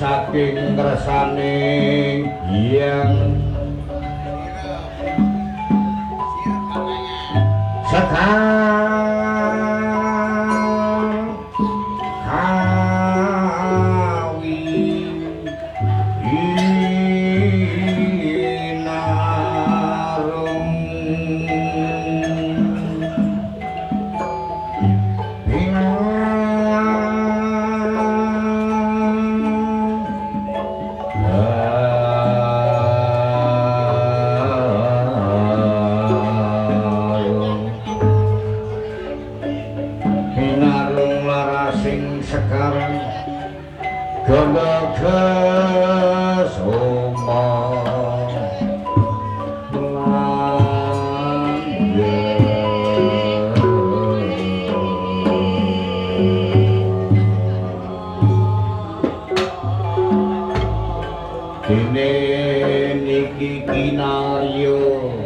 saking ngersane yang sekang kawi inarum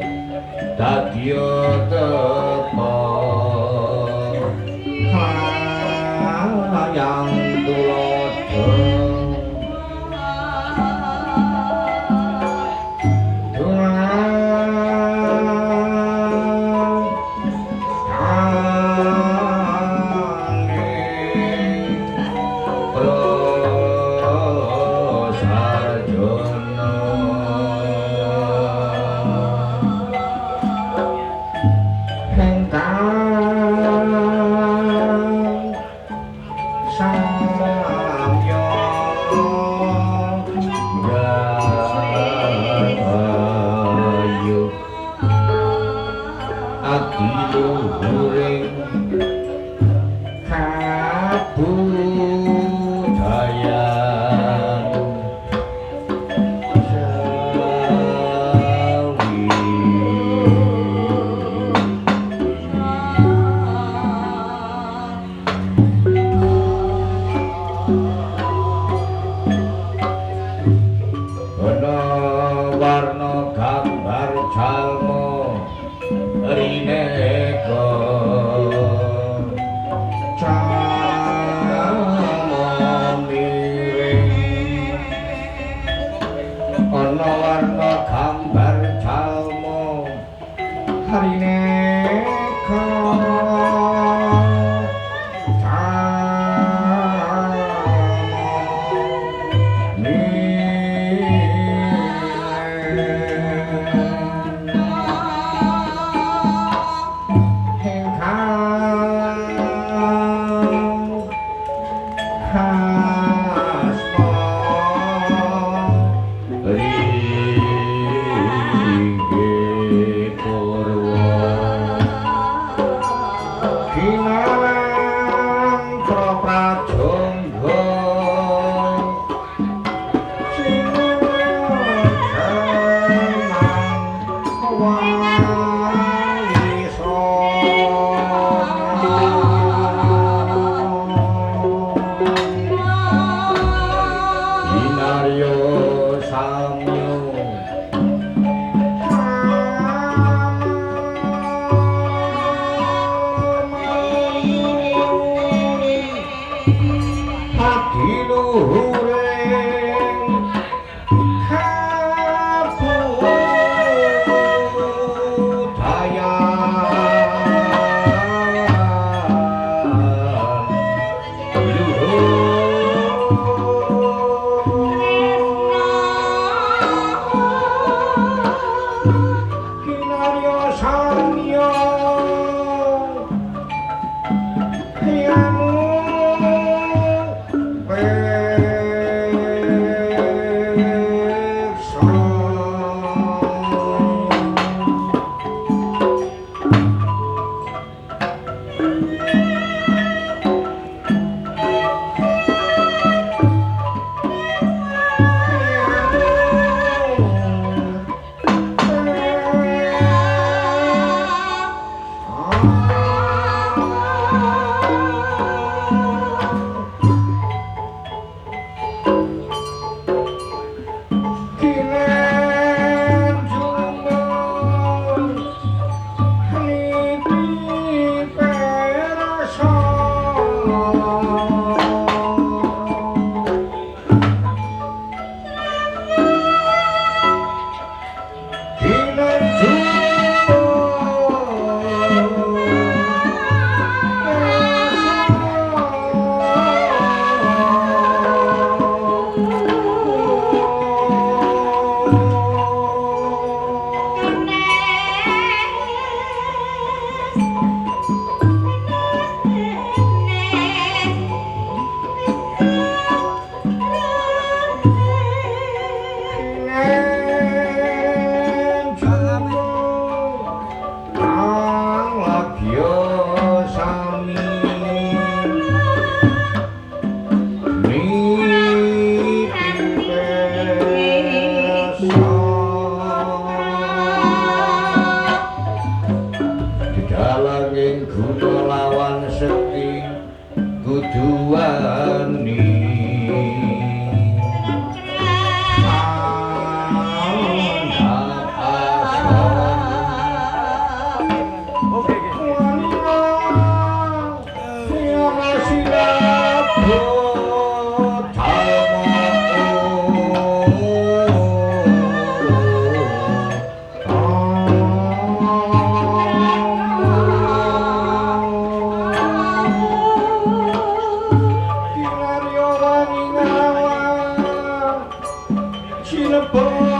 Hastina Pulo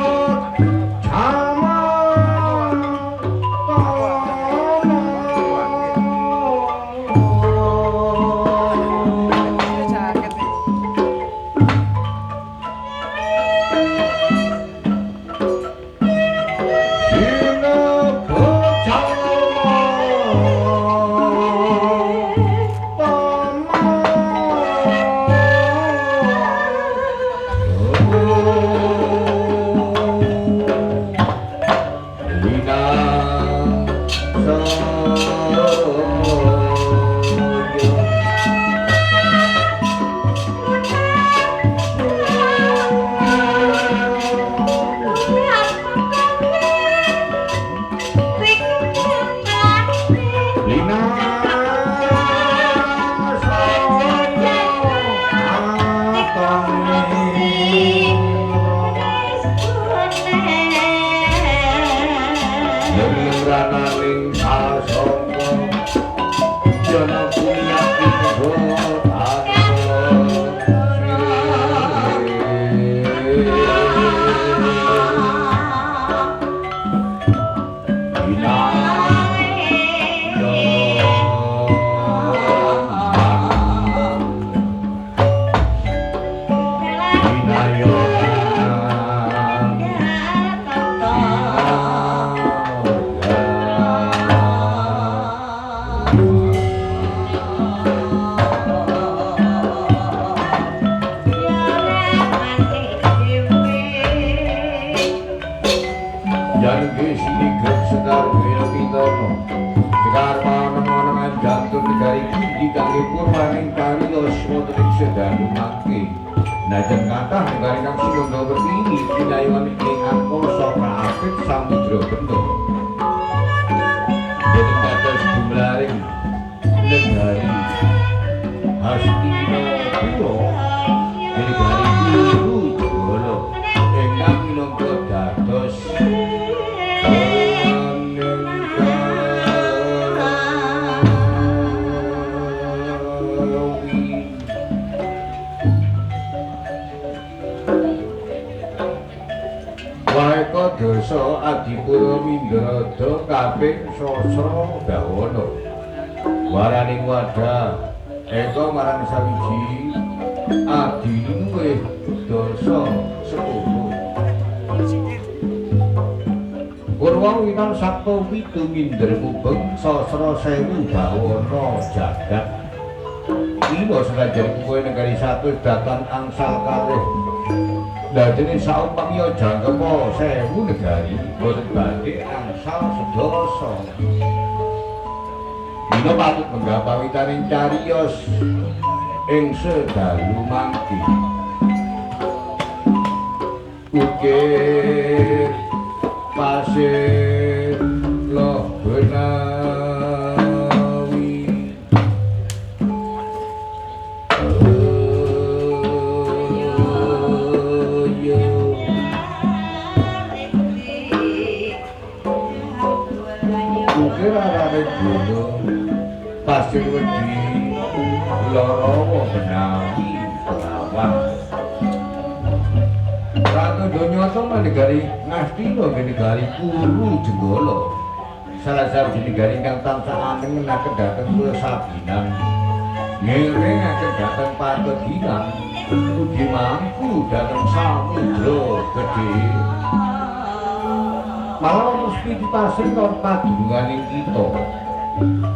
negari Guru Jogolo ingkang minangka dados Waeka dasa Adipura Mindrada kaping sasra dawana waraning wadah eka marang sawiji adiluwih dasa 10 Purwa winan Sabta pitu minder mubeng sasra 1000 dawana jagat Ila senajan kowe negari 100 datan angsal kalih Dadene saumpamya jangkema 1000 negari boten badhe angsal sedasa. Dina patut menggapawitaning cariyos ing sedalu mangki. Ukir pasir loh benawi pasir wedi loro benawi pelawan Ratu Donyata negari Ngastina negari Guru Jogolo salah satu negari ingkang tansah aneng menaken dhateng kula sabinan ngiringaken dhateng Pateginan ugi mangku dhateng Samudra Gedhe malah mesti dipasing karo padununganing kita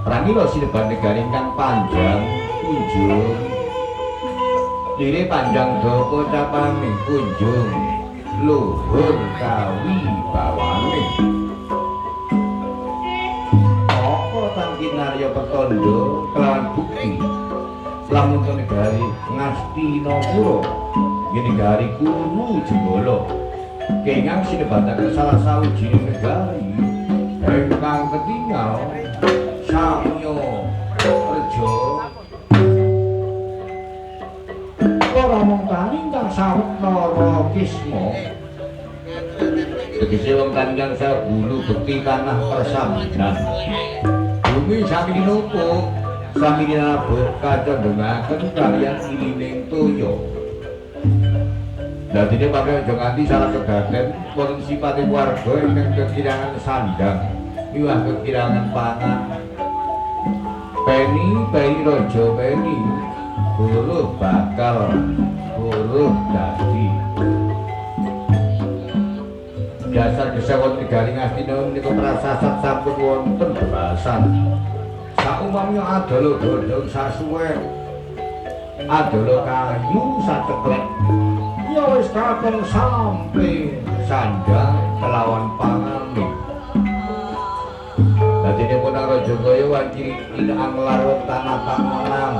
Pramila sinebat negari ingkang panjang kunjung Lire panjang dawa capane kunjung luhur kawi bawane Apa tangki narya petanda kelawan bukti lamun negari Ngastinapura negari Guru Jogolo kenging sinebataken salah sawijining negari ingkang ketingal Samya Reja ora mung ingkang sawetara kisma tegese wong ingkang sabulu bekti tanah persambinan bumi sami dinupuk sami dinabuk kacondongaken kaliyan ilining toya dadine pakai aja nganti salah kedaden wonten sipate warga ingkang kekirangan sandang miwah kekirangan pangan Peni Raja Peni buruh bakal buruh dadi dasar kesewon negari Ngastina menika prasasat sampun wonten belasan saumamnya adala godhong sasuwen adala kayu saceklek ya wis kakung sampe sandang kelawan panganing Dadine pun Raja Gaya wanci inanglar tanah-tanah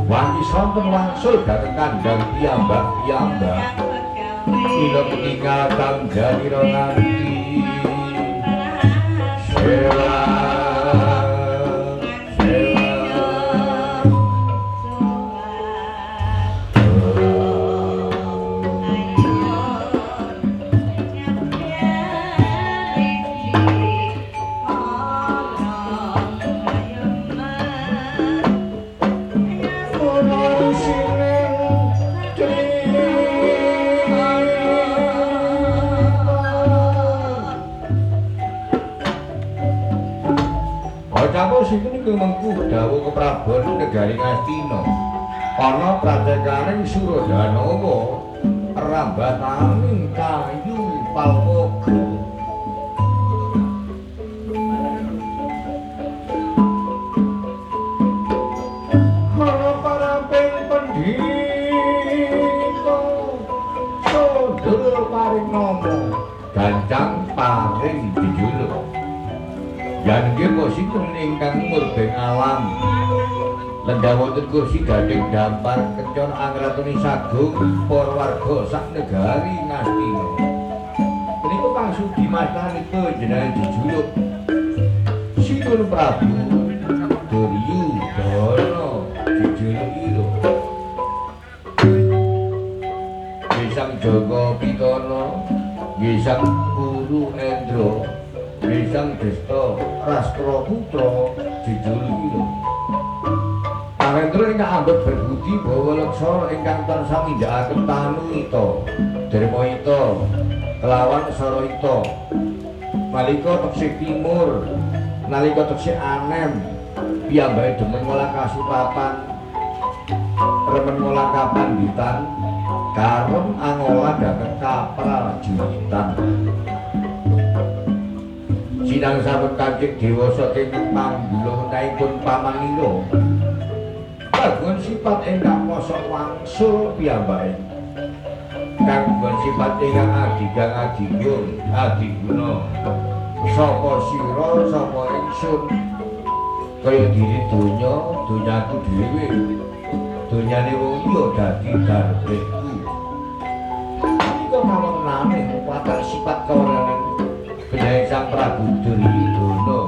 wanci sonten wangsul dhateng kandhang piyambak-piyambak ila ketinggal tanggalira nganti sewa mengku dawuh keprabon negari Ngastina ana pratekaning Suradanawa rambataning kayu palmoga ana paramping pendhita Sundara paring nama gancang paring dijuluk Jan nggih posipun ingkang murbeng alam. Lenggah wonten kursi gading dampar kencon angratuni sagung para warga sak negari Ngastina. Menika Kang Sudimastan panjenengan dijuluk Sinten Prabu Duryudana dijuluk ira. Sang Joko Pitana, nggih Sang Guru Endra, nggih Sang Desta Rastra Putra Jejulira. Pangendra ingkang ambet berbudi bawa leksana ingkang tansah mindhakaken Tanuyita, Darmayita, kelawan Sarayita. Nalika teksih timur, nalika teksih anem, piyambake demen ngolah kasurapan, remen ngolah kapanditan, karem angolah dhateng kaprajuritan. Sinang sampun Kanjeng Dewasa kenging panggulunipun pamanira. Kagungan sifat ingkang mosok wangsul piyambake. Kagungan sifat ingkang adigang adigung, adiguna. Sapa sira, sapa ingsun. Kaya diri donya, donyaku dhewe. Donyane wong liya dadi darbekku. Iki mawon nami watak sifat kawanan Benyai Sang Prabu Duryudana,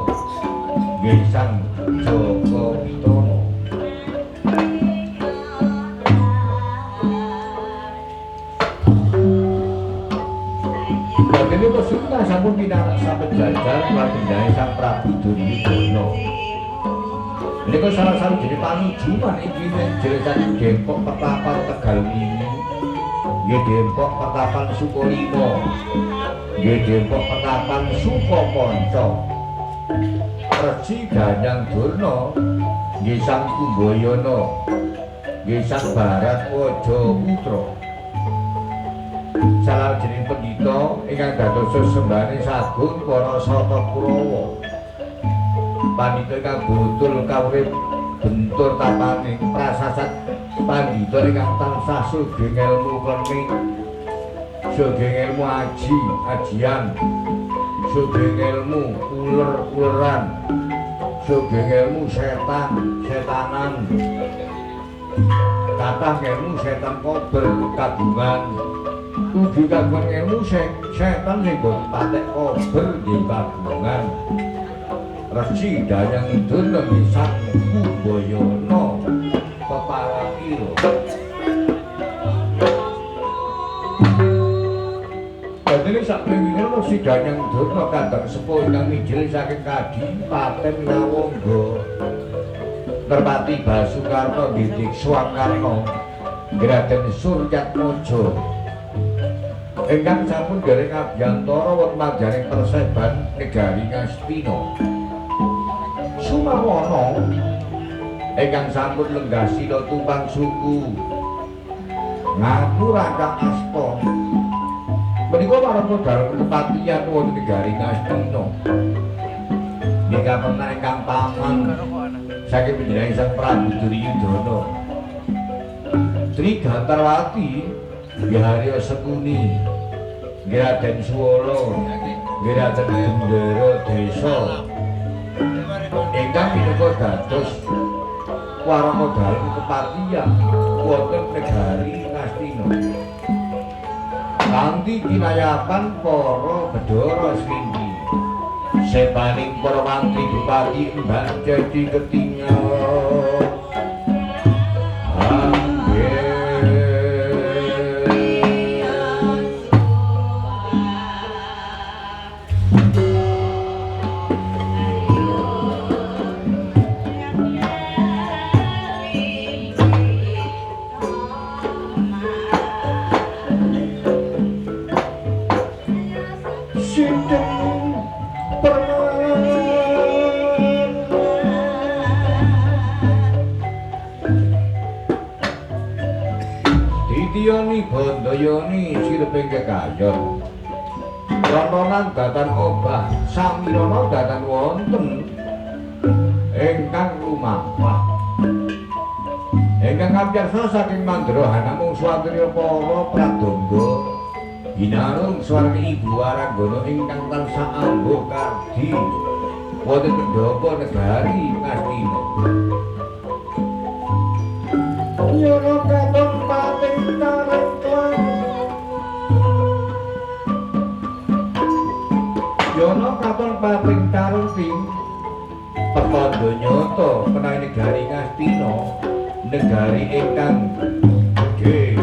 nggih Sang Joko Pitana. Dene Kusuma sampun pinarak sampun jajar lan Benyai Sang Prabu Duryudana. Menika salah sawijining panujuman inggih njelasaken Dempok Petapan Tegal Mini, nggih Dempok Petapan Sukolima, nggih Dempok Petapan Sukapanca. Resi Ganyang Durna, nggih Sang Kumbayana, nggih Sang Baratwaja Putra. Salajengipun pendhita ingkang dados sesembahane sagung para Sata Kurawa. Pandhita ingkang butul kawrip bentur tapaning prasasat pandhita ingkang tansah sugeng ilmu klenik, sugeng ilmu ajian, sugeng ilmu uler-uleran, sugeng ilmu setanan, kathah ilmu setan kober kagungan, ugi kagungan ilmu setan sing boten patek kober nggih kagungan. Resi Ganyang Durna Sang Kumbayana peparakira. Dene saprene Resi Ganyang Durna kadang sepuh ingkang mijil saking Kadipaten Nawangga. Merpati Basukarna Didik Swakarna, Raden Suryatmaja. Ingkang sampun dereng abiyantara wonten manjaring perseban negari Ngastina. Sumawana ingkang sampun lenggah sila tumpang suku ngaku rangkang asta menika para modal kepatihan wonten negari Ngastina. Nika pernah ingkang paman saking panjenengan Sang Prabu Duryudana, Tri Gantarwati, Harya Sekuni, Raden Suwala, Raden Gendara Desa. Ingkang minangka dados warana dalem kepatihan wonten negari Ngastina. Kanthi kinayapan para Bedara Srindi, sepaning para mantri bupati mbak jadi ketinggal. Titiyani bandayani sireping kekayon, rontonan datan obah, samirana datan wonten ingkang lumampah. Ingkang kapiyarsa saking Mandra namung swatriya para pradonga hinarung swarni Ibu Waranggana ingkang tansah ambuh kardi wonten pendhapa negari Ngastina. Yana katon pating tarengklan, yana katon pating tarengking petanda nyata menawi negari Ngastina negari ingkang gedhe.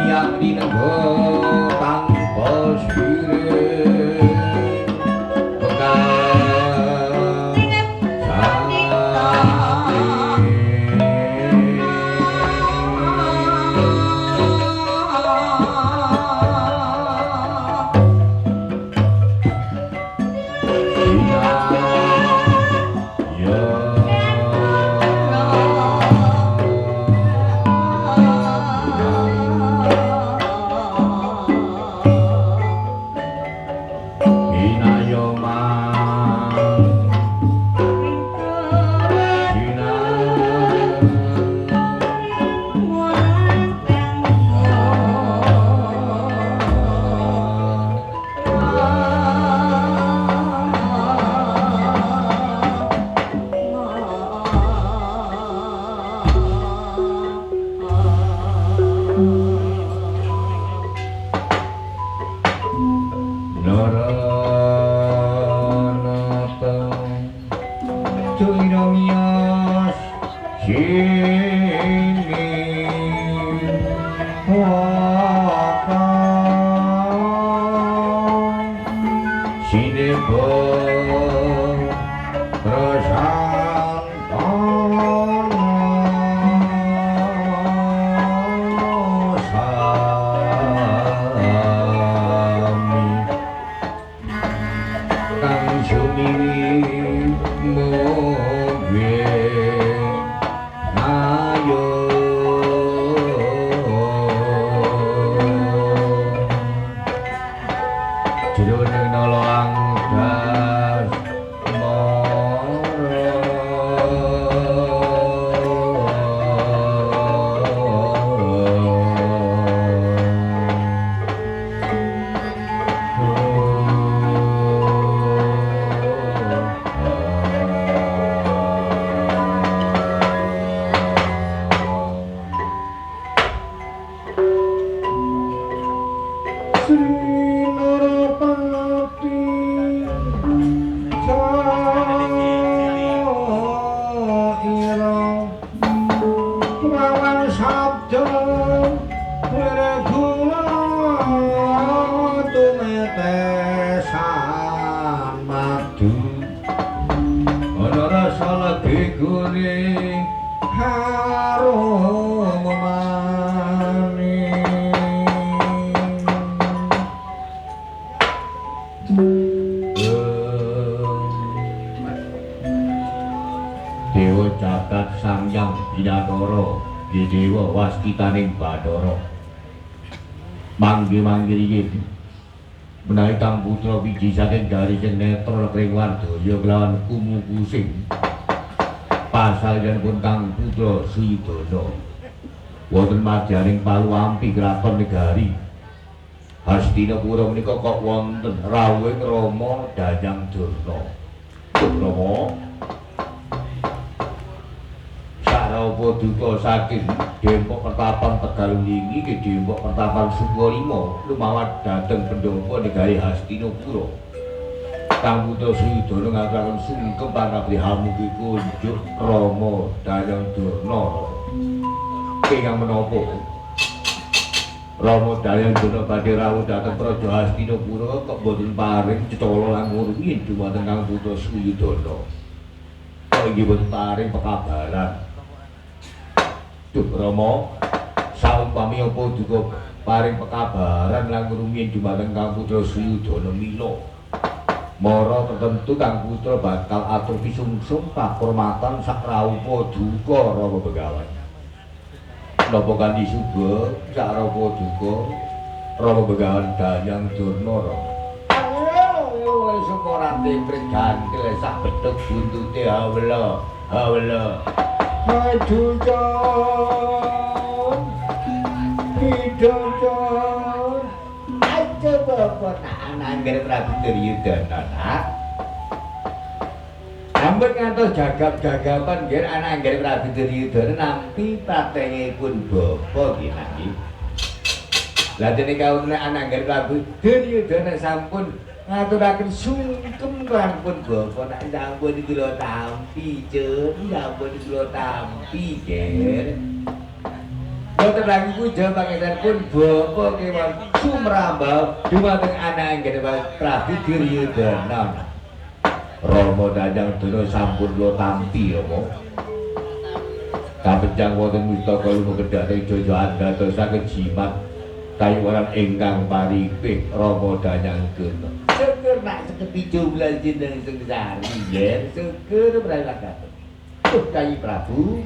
yang dinego tanpa sirik Dewa Jagat Sangyang Bidadara Dewa Waskitaning Badara mangge-mangge iki menawi kang putra wiji saking garising netra kring Wardaya kelawan kumu kusing pasalyanipun kang putra Sridana wonten madyaning Paluampi kraton negari Hastinapura menika kok wonten rawuhing Rama Danyang Durna. Rama sarapa duka saking Dempok Pertapan Tegalunggingi ke Dempok Pertapan Sukalima lumawat dhateng pendhapa negari Hastinapura. Kang putra Sridana ngaturaken sungkem panabri hamugi kunjuk Rama Danyang Durna. Ingkang menapa Rama Danyang Durna badhe rawuh dhateng Praja Hastinapura kok boten paring cetala langur rumiyin dumateng Kang putra Sridana. Kok inggih boten paring pekabaran. Duh Rama, saumpami apa duka paring pekabaran langur rumiyin dumateng Kang putra Sridana mila. Mara tertentu Kang putra bakal atur pisungsung kakurmatan sak rawuh duka Rama Begawan. Napa kanthi suba sak rapa duka Rama Begawan Danyang Durna. Ayo wis ora tempring gantil sak bedheg buntute hawla hawla. Maju jon hidup aja bapak anangger Prabu Duryudana nak. Ampun ngantos jagab-jagapan nggih anangger Prabu Duryudana nampi pratengipun bapa nggih niki. Lah dene kawula anangger Prabu Duryudana sampun ngaturaken sungkem kelampun bapa nek sampun kula tampi jen sampun kula tampi nggih. boten lagi puja pangestanipun bapa kewan sumrambah dumateng anak inggih Prabu Duryudana. Rama Danyang Dana sampun kula tampi apa? Kabenjang wonten mistaka lumebet Jaya andadosaken jimat kayuwaran ingkang paripih Rama Danyang Dana. Syukur nak sekepi jumlah jeneng sengsari nggih, syukur pralakaten. Kyai Prabu.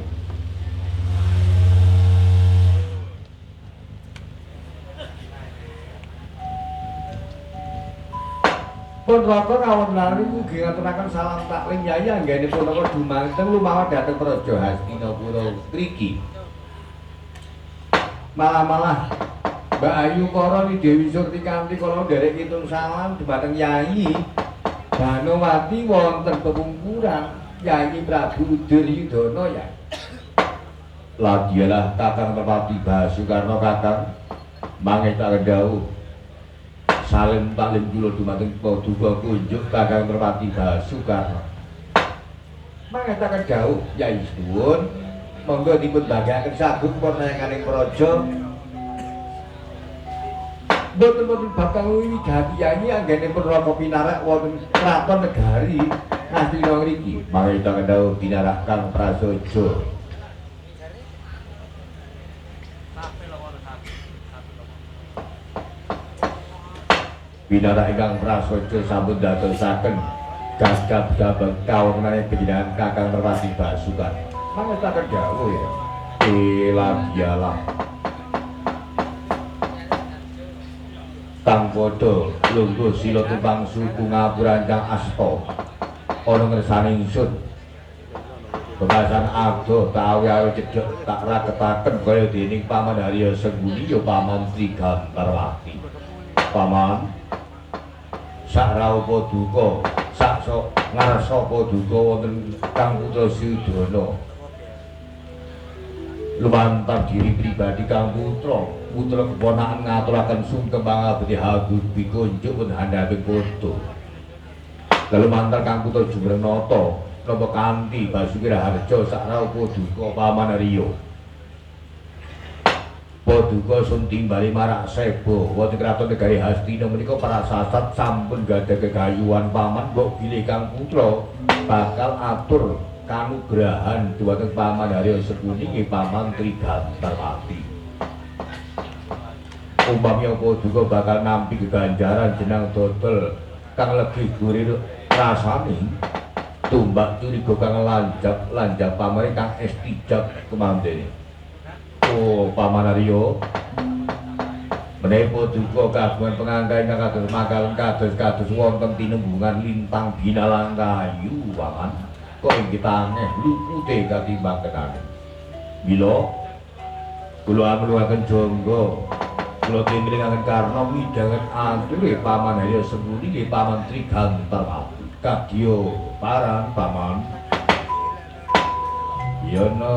Pun raka kawon lari ugi ngaturaken salam taklim Yai anggenipun napa dumateng lumawa dhateng Praja Hastinapura mriki. Malah-malah Mbak Ayu Kara ni Dewi Surti kanthi kala nderek kitung salam dumateng Yai Danawati wonten pepungkuran Yai Prabu Duryudana ya. Ladialah Kakang Merpati Basukarna Kakang mangestaken dawuh salim taklim kula dumateng paduka kunjuk Kakang Merpati Basukarna. Mangestaken dawuh Yai Suwun monggo dipun bagakaken sagut purnayakaning praja. Boten-boten bakal wiwigati Yai anggenipun Rama pinarak wonten kraton negari Ngastina ngriki. Mangestaken dawuh pinarak Kang Prasaja. Pinarak ingkang prasaja sampun dadosaken gagap-gabag kawonane panjenengan Kakang Merpati Basukarna. Mangestaken dawuh ya. Ilagialah kang padha lungguh sila tumpang suku ngapurancang asta ana ngersane ingsun. Bebasan adoh tawi-awi cedhek tak raketaken kaya dening Paman Harya Sengguni ya Paman Trigantarwati. Paman sak raupa duka sak ngarsa duka wonten Kang Putra Sudana lumantar diri pribadi Kang Putra keponakan ngaturaken sungkem pangabdi hagur bikunjuk pun handhaping koto lumantar Kang Putra Jumrenata napa kanthi Basuki Raharja sak raupa duka Paman Harya paduka suntimbali marak sebo wonten kraton negari Hastina menika para sasat sampun gadah kegayuhan Paman mbok bilih Kang Putra bakal atur kanugrahan dhumateng Paman Harya Sengguni nggih Paman Trigantarwati. Umpami paduka bakal nampi keganjaran jeneng dodol kang lebih gurih rasane tumbak curiga kang lanjap pamrih kang estijab kemandene. Oh Paman Harya menawi duka kagungan pengangga ingkang kados makaten kados wonten tinembungan lintang binalangkayu Paman kok inggih taneh lupute katimbang kenane. Mila kula amnuhaken jangga kula timringaken karna midhanget ature Paman Harya Sengguni nggih Paman Trigantarwati. Kadya paran Paman. Yana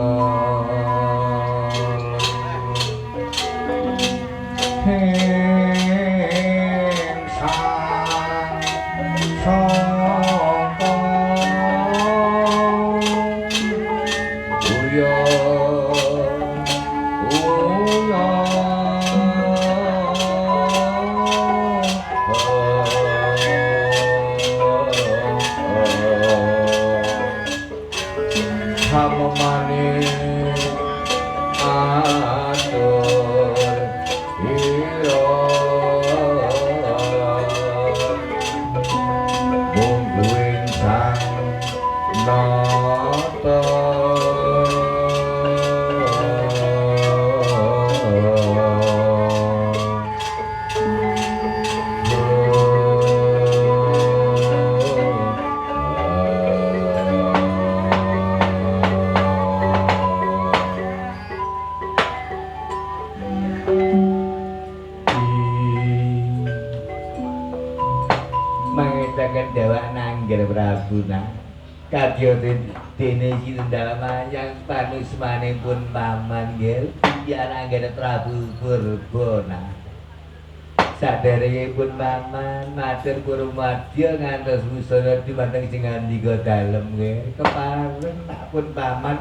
kadya dene Cinendal Mayang panusmanipun Paman nggih tiyang anggene Prabu Purbana. Saderengipun Paman matur purmadya ngantos wusana dhumateng sing ngandika dalem nggih kepareng pun Paman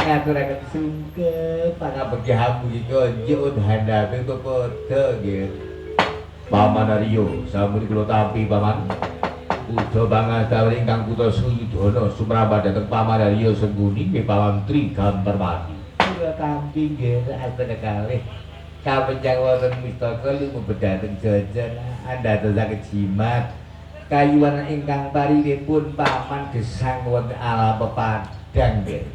ngaturaken sungkem pangabekti hambugi konjuk handhape padha nggih. Paman Arya sampun kula tampi paman. Uda pangadhawe ingkang Putra Suyudana sumrambat dhateng Paman Arya Sengguni nggih Paman Trigantarmati. Kula tampi nggih aten kalih. Kapenjang wonten mistaka lumebet dhateng jajan andhatosaken jimat. Kayuwan ingkang parinipun paman gesang wonten alam pepadang nggih.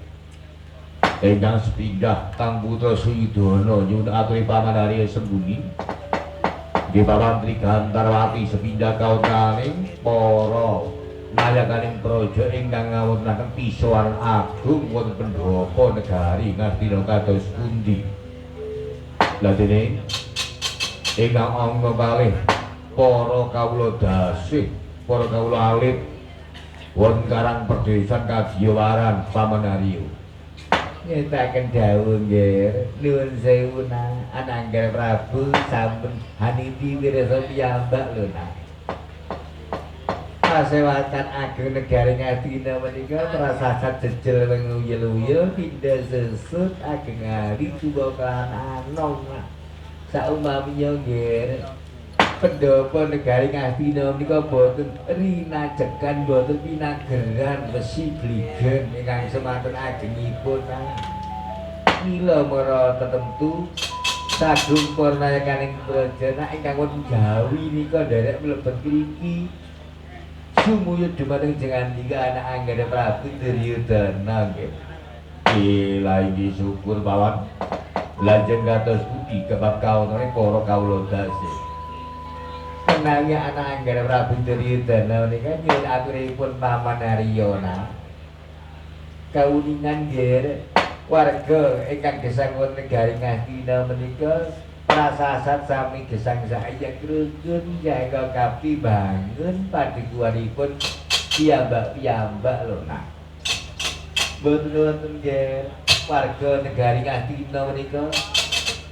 Ingkang sepindah Kang Putra Suyudana nyuwun aturi Paman Arya Sengguni. Nggih Paman Trigantarwati sepindah kautaning para nayakaning praja ingkang ngawontenaken pisowan agung wonten pendhapa negari Ngastina kados pundi. Lah dene ingkang angka kalih para kawula dasih, para kawula alit wonten Karang Perdesan Kadiyawaran Paman Arya. Nyetaken dawuh nggih, nuwun sewu Ananggar Prabu sampun haniti wirasa piyambak lho nak. Pasewatan ageng negari Ngastina menika prasasat jejel nguyul-uyul pindha sesut ageng ali tuwa kan anong. Saumamiya nggih pendhapa negari Ngastina menika boten rinajekan boten pinageran wesi bligen ingkang semanten agengipun. Mila mara tetemtu sagung purnayakaning praja ingkang wonten Jawi nika nderek mlebet mriki. Sumuyut dumateng jengandika anak Anggara Prabu Duryudana nggih. Ilahi syukur pawan. Lajeng kados pundi kebab kaunane para kawula dasih. Menawi anak Anggara Prabu Duryudana menika nyuwun aturipun Paman Arya. Kauningan nggih warga ingkang gesang wonten negari Ngastina menika prasasat sami gesang sayang rukun jaga kapti bangun padikuaripun piyambak-piyambak lho nak. Mboten wonten nggih warga negari Ngastina menika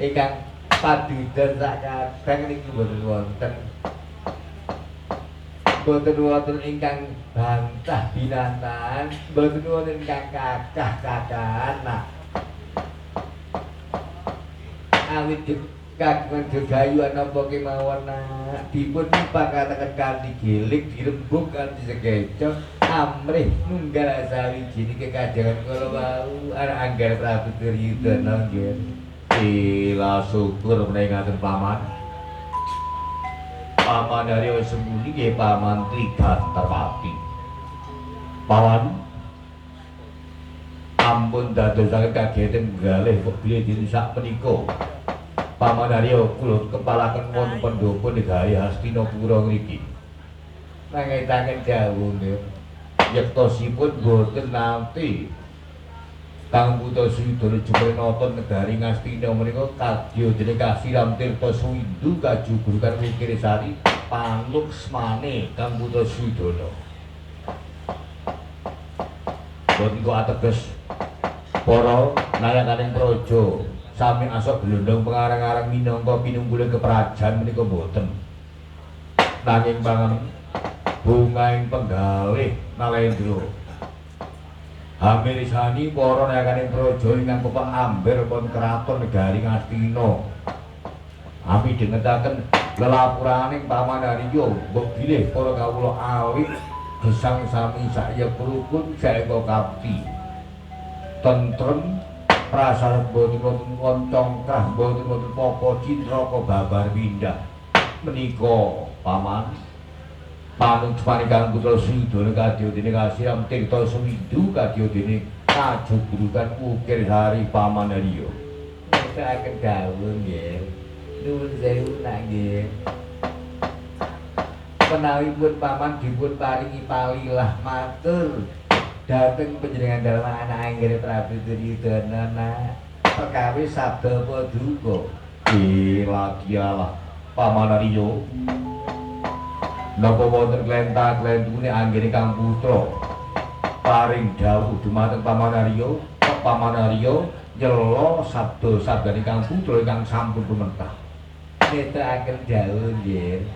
ingkang padudon sak kadang niku mboten wonten. Mboten wonten ingkang bantah binatang, mboten wonten ingkang kakah-kakahan nak. Awit kagungan gegayuhan apa kemawon dipun pakataken kanthi gilik dirembug kanthi sekeca amrih nunggal sawijining kekajengan kala wau anak Anggara Prabu Duryudana nggih. Ila syukur menawi paman. Paman Arya Sengguni nggih Paman Trigantarwati. Paman ampun dadosaken kageten galih bilih diri sak menika. Paman Arya kula kepalaken wonten pendhapa negari Hastinapura ngriki. Mangetaken dawuh nggih. Yektosipun boten nate Kang Putra Suyudana Jumrenata negari Ngastina menika kadya dening Kasiram Tirta Suwindu kajugurukan Wikirsari panuksmane Kang Putra Suyudana. Boten kok ateges para nayakaning praja sami asok glondhong pengarang-arang minangka pinungguling keprajan menika boten. Nanging pangan bungaing penggalih Nalendra. Hamirisani para nayakaning praja ingkang pepak amber pun kraton negari Ngastina. Ami dengetaken lelapuraning Paman Arya mbok bilih para kawula alit gesang sami saya rukun saengga kapti. Tentrem prasarep boten koncongkah boten papa cintraka babar pindah menika paman panuksmane Kang Putra Suyudana kadya dene Kasiram Tirta Suwindu kadya dene kajugurukan Wikirsari Paman Arya. Ngetakaken dawuh nggih. Nuwun sewu nak nggih. Menawi pun paman dipun paringi palilah matur dhateng panjenengan dalem anak Anggara Prabu Duryudana perkawis sabda paduka. Ilagialah Paman Arya. Napa wonten klentah-klentune anggene Kang Putra paring dawuh dumateng Paman Arya, Paman Arya nyela sabda-sabdane Kang Putra ingkang sampun lumentah. Netakaken dawuh nggih.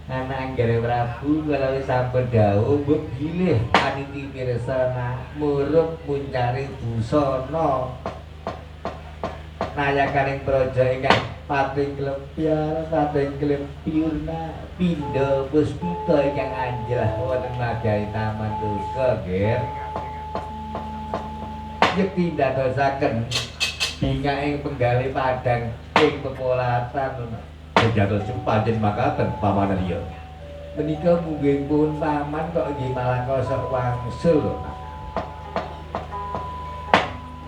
Anak Anggara Prabu kalau sampun dawuh mbok bilih aniti pirsana murup muncari busana nayakaning praja ingkang pating klepyar pating klepyurna pindha puspita ingkang anjleh wonten magari taman duka ger yekti dadosaken bingaing penggali padang ing pepolatan Sejatos pancen makaten pamanan iya. Menika munggih pun paman kok nggih malah kosok wangsul.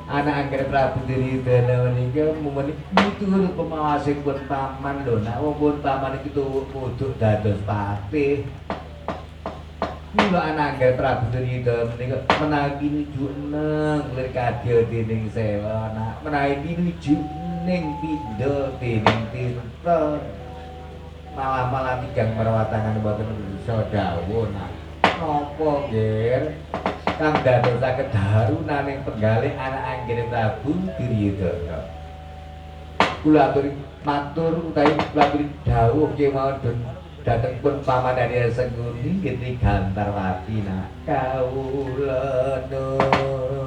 Anak Angger Prabu Duryudana menika mumen miturut pemawasipun paman lho nak wong paman iki tuwuk dados patih. Mula anak Angger Prabu Duryudana menika menawi nuju neng lir kadya dening sewa nak menawi nuju ning pindha dening tirta malah tigang merwatangan boten bisa dawuh nak napa nggih kang dadosaken darunaning penggalih anak Angger Prabu Duryudana kula aturi matur utawi kula aturi dawuh kemawon dhateng pun pamanane Sengkuni Getri Gantarwati nak kawula nuwun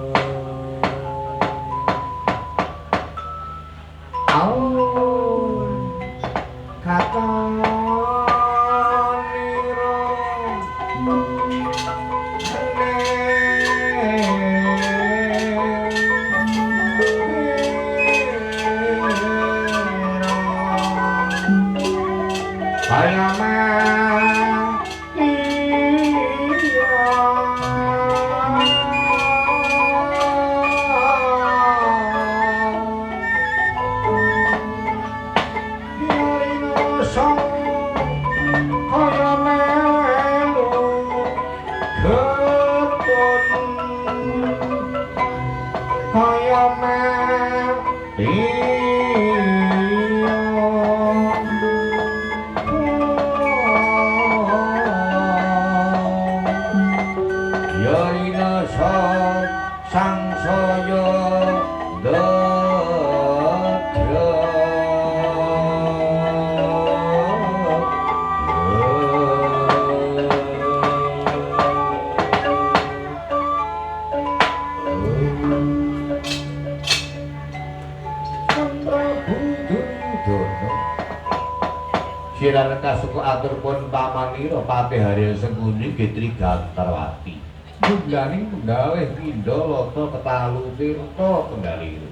Sirana kasuku atur pun pamanira Patih Harya Sengkuni Getri Gantarwati. Jumlaning penggalih pindha lata ketalu tirta penggaliru.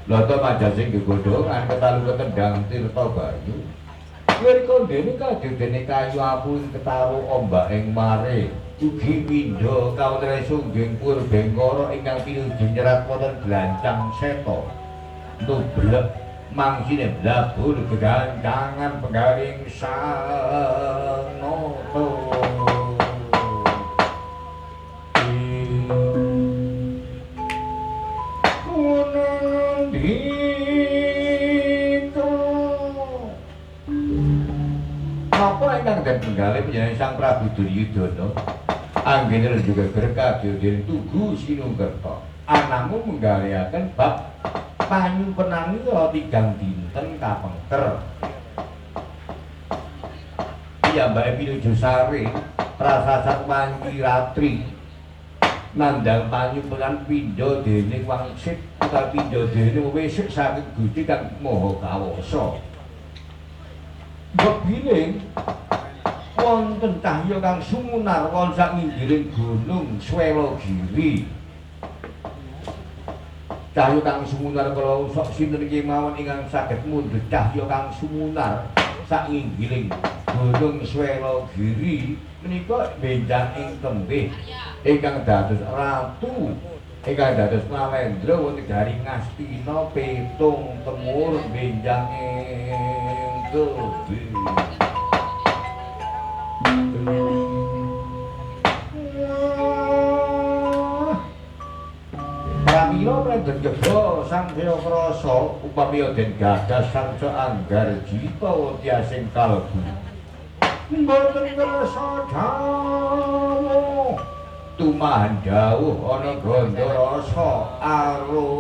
Lata majasing gegodhongan ketalu ketendang tirta bayu. Lirika dene kadhedene kayu apu ketaru ombak ing mare. Ugi pindha kawonten sungging purbengkara ingkang pinuju nyerat wonten glancang seta. Nublek mangsine blabur gegandangan penggaling sanoto napa ingkang den penggalih panjenengan Sang Prabu Duryudana anggenipun juga gerkadya dening Tugu Sinungkerta anangmu menggalihaken bab panyu penangira tigang dinten kapengker piyambake pinuju sare prasasat wanci ratri nandhang panyu penan pindha dening wangsit utawi pindha dening wisik saking Gusti kang Maha Kawasa begiling wonten cahya kang sumunar wonten sak nginggiring gunung Swelogiri cahya kang sumunar kala sok sinten kemawon ingkang saged mundhut cahya kang sumunar sak nginggiling gunung Swelogiri menika benjang ing tembih ingkang dados ratu ingkang dados Mawendra wonten Garing Ngastina petung temur benjang ing tembih pramila prenten jeba sang Dewakrasa upami den gadah sang Anggar Jita tiasing kalbu mboten kersa dawuh tumahan dawuh ana gandha rasa arumane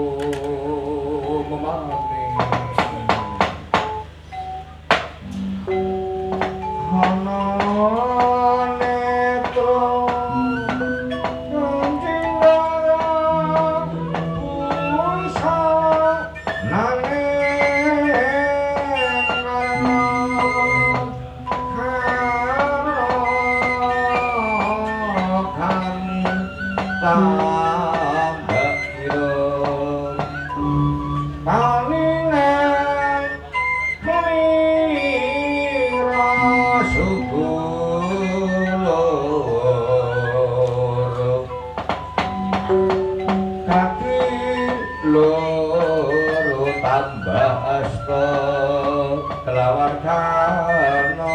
Jawardhana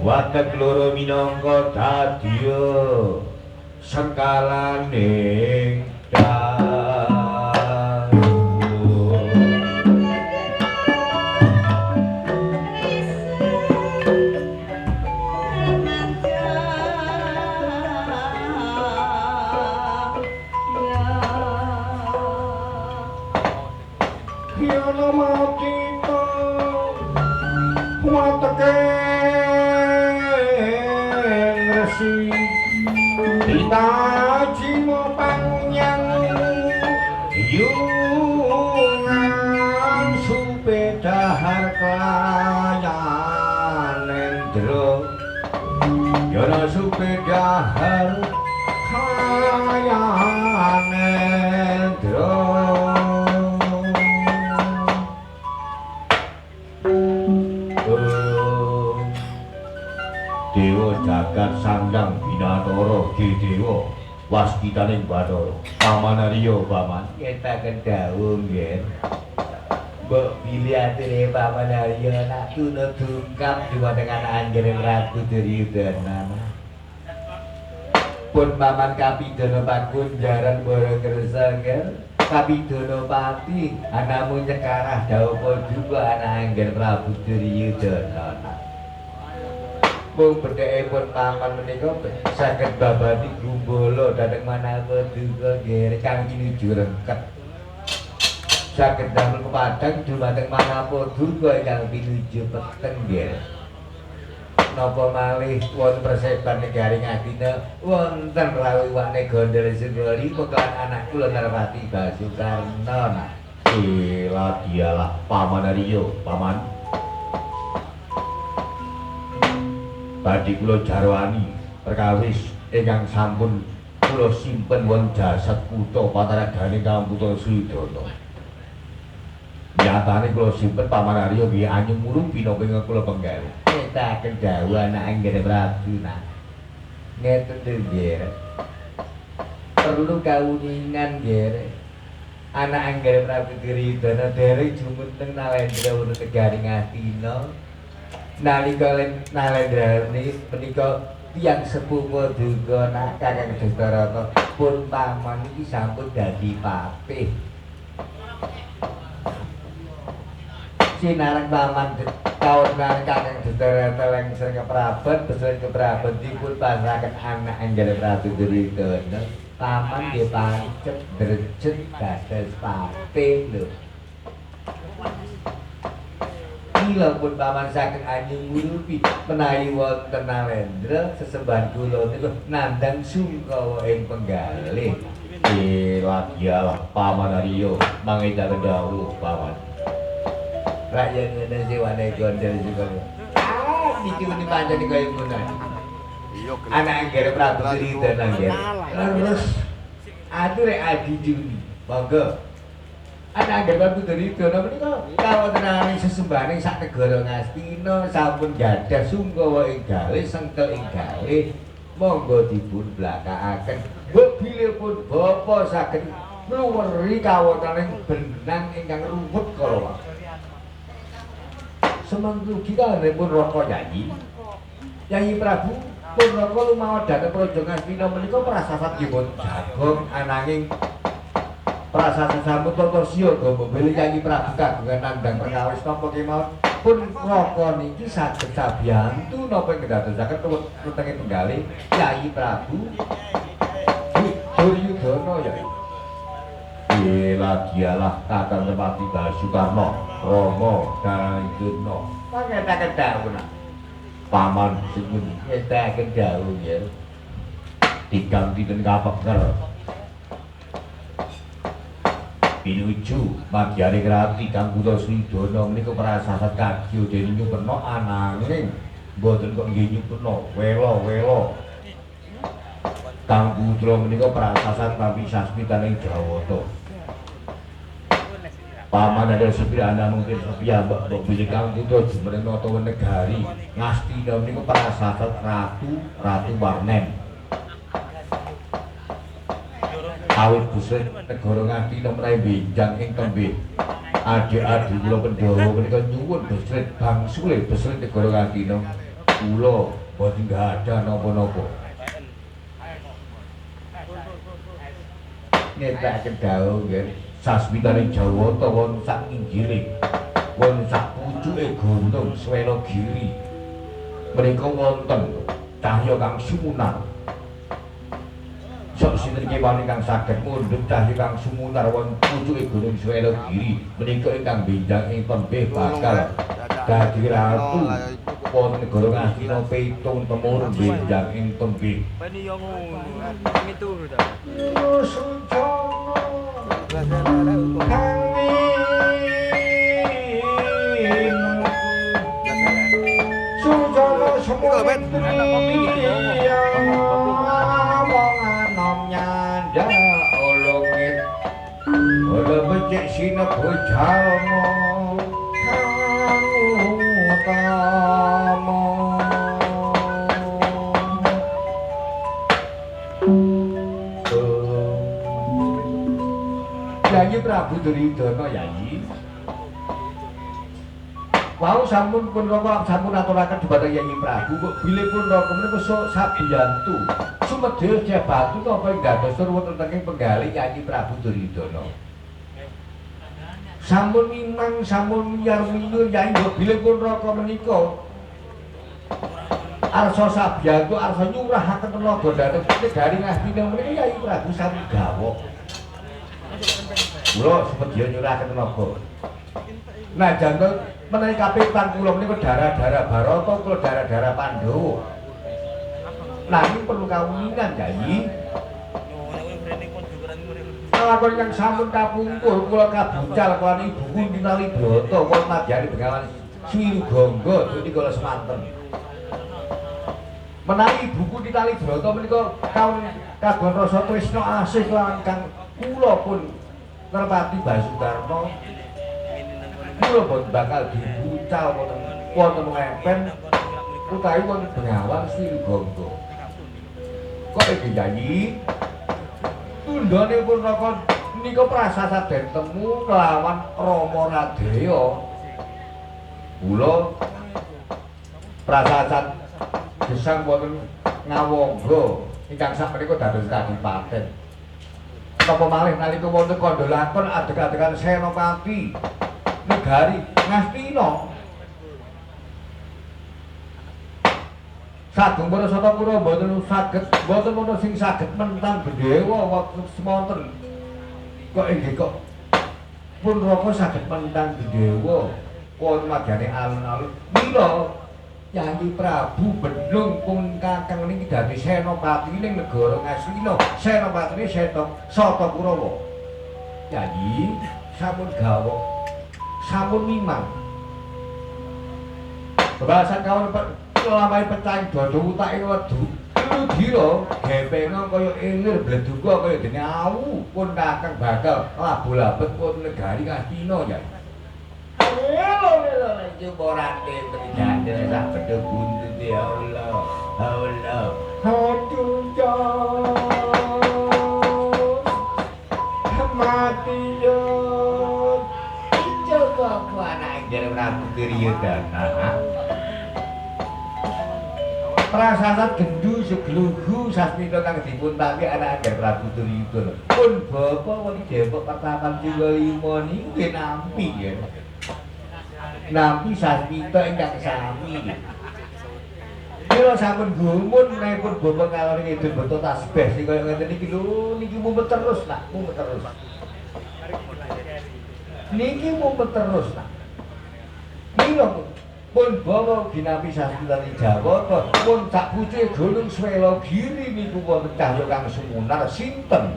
watek loro minangka dadya sengkalaning Tajimo pangyang yungan supedahar klayanendra yana supedahar klayanendra Dewa jagat sandang binatara Dewa waskitaning Bathara Paman Arya paman ngetaken dawuh nggih mbok pilih atine Paman Arya nak tuna dungkap dumateng anak Anggren Prabu Duryudana pun paman kapidana pakunjaran Barakersa nggih kapidana pati anamu nyekarah dawuh juga anak Anggren Prabu Duryudana mung bedhekipun paman menika saged babadi gumbala dhateng manawa duka nggih kang pinuju rengket saged damel kepadang dumateng manawa duka ingkang pinuju peteng nggih napa malih wonten perseban negari Ngastina wonten rawuh wane Gondel Sugari kelan anak kula Narpati Basukarna ila dialah Paman Arya paman badhe kula jarwani perkawis ingkang sampun kula simpen wonten jasad kutha Pataragane Kamputa Sridana. Nyatane kula simpen Paman Arya nggih anyung murung pinapa kula penggalih. Ngetaken dawuh anak Anggren Prabu nah. Ngeten nggih. Perlu kawuningan nggih. Anak Anggren Prabu Duryudana dereng jumeneng Nalendra wonten negari Ngastina. Nalika Nalendrani menika tiyang sepuh duka nak Kakang Dastarata pun paman iki sampun dadi patih. Sinareng paman kaonan Kakang Dastarata lengser keprabat besar keprabat dipun pasrahaken anak Anggren Prabu Duryudana. Paman nggih pancet drejet dados patih lho. Mila pun paman saking anyung ngurupi menawi wonten Nalendra sesembahan kula niku nandhang sungkawa ing penggalih. Dialah Paman Arya mangedaken dawuh paman. Rakyat ngene sewane Gondel Sugari. Niki muni pancen kaya ngono. Anak Anggren Prabu Duryudana nggih. Terus atur adi juni. Monggo anak Anggren Prabu Duryudana menika kawontenaning sesembahaning sak negara Ngastina sampun gadhah sungkawa enggalih sengkel enggalih monggo dipun blakakaken. Mbok bilihpun bapa saged ngluweri kawontenaning benang ingkang ruwet kala semanggi kanipun Raka Yayi. Yayi Prabu pun Raka lumawa dhateng Praja Ngastina menika prasasat nggih pun jagong ananging prasasat sampun tata siyaga mbeli Yayi Prabu kagungan nandhang perkawis napa kemawon pun Raka niki saged sabiyantu napa ngedadosaken wetenge penggalih Yayi Prabu Duryudana Yayi. Dialah Kakang Narpati Basukarna Rama Dayuna. Pangetaken dawuh paman sing ngetaken dawuh ya. Tigang dinten kapeker pinuju Madyane Krati Kamputa Sridana menika prasasat kadya dening nyuperna ananging mboten kok nggih nyuperna wela-wela. Kang putra menika prasasat nampi sasmitaning Jawata. Paman ada sepiyana mungkin sepiyambak mbok bilih Kang putra jumeneng nata negari Ngastina menika prasasat Ratu Warnen. awit busret negara Ngastina menawi benjang ing tembih adik-adik kula Pandhawa menika nyuwun busret bangsule busret negara Ngastina kula boten gadah napa-napa nyetaken dawuh nggih sasmitane Jawata wonten sak inggiling wonten sak pucuke gunung Swelogiri menika wonten cahya kang sumunar sok sinten kewan ingkang saged mundhut cahya kang sumunar wonten pucuke gunung Swelogiri menika ingkang benjang ing tembih bakal dadi ratu wonten negara Ngastina pitung temurun benjang ing tembih Pani yo ngono, mitur ta. Sujana semua becik sinep jalma kang utama Yayi Prabu Duryudana Yayi wau sampun pun raka sampun aturaken dhumateng Yayi Prabu kok bilih pun raka menika sabiyantu sumedya jabatu napa nggados tur wonten tenging penggalih Yayi Prabu Duryudana sampun minang sampun yarminur Yayi bilih pun raka menika arsa sabiyantu arsa nyurahaken tenaga dhateng negari Ngastina menika Yayi Prabu sami gawok kula sumedya nyurahaken tenaga nah janten menawi kapitan kula menika darah-darah Barata kula darah-darah Pandhawa nanging perlu kawuningan Yayi lakon yang sampun kapungkur kula kabuncal kalian ibuku Tinali Brata wonten madyani Bengawan Swirugangga dadi kula semanten menawi ibuku Tinali Brata menika kagungan rasa tresna asih langkang kula pun Nerpati Basudarma kula boten bakal dibucal wonten ngempen utawi wonten Bengawan Swirugangga kok iki Yayi tundhane pun raka nika prasasat den temu kelawan Rama Radeya kula prasasat gesang wonten Ngawangga ingkang sakmenika dados kadipaten napa malih nalika wonten kandha-lakon adeg-adegan Senopati negari Ngastina Sageng para Satapura mboten saged mboten wonten sing saged mentang Bedewa wektu semonten kok inggih kok pun raka saged mentang Bedewa wonten madyane alun-alun mila Yayi Prabu Benung pun kakang niki dadi senopati ning negara Ngastina senopatine Satapurawa Yayi sampun gawok sampun mimang bebasan kawan lamai pecah dodo utake wedu ludira gepenga kaya ilir bleduga kaya dene awu pun kakang bakal labu-labet wonten negari Ngastina ya lho jemborate terjadi sak bedhe buntut ya Allah Allah aduh jan mati yo coba ku anak Jare Prabu Duryudana prasasat gendu seglugu sasmita kang dipuntampi anak Jare Prabu Duryudana pun bapa wali Depok Pertapan Singga 5 niku nggih nampi ya nampi sasmita ingkang sami kira sampun gumun menipun bapa ngalor ngidul beto tasbih sing kaya ngeten iki lho niki mumpet terus nak mumpet terus niki mumpet terus nak mila pun bawa ginampi sasmitane Jawata pun sak pucuke gunung Swelogiri niku wonten cahya kang sumunar sinten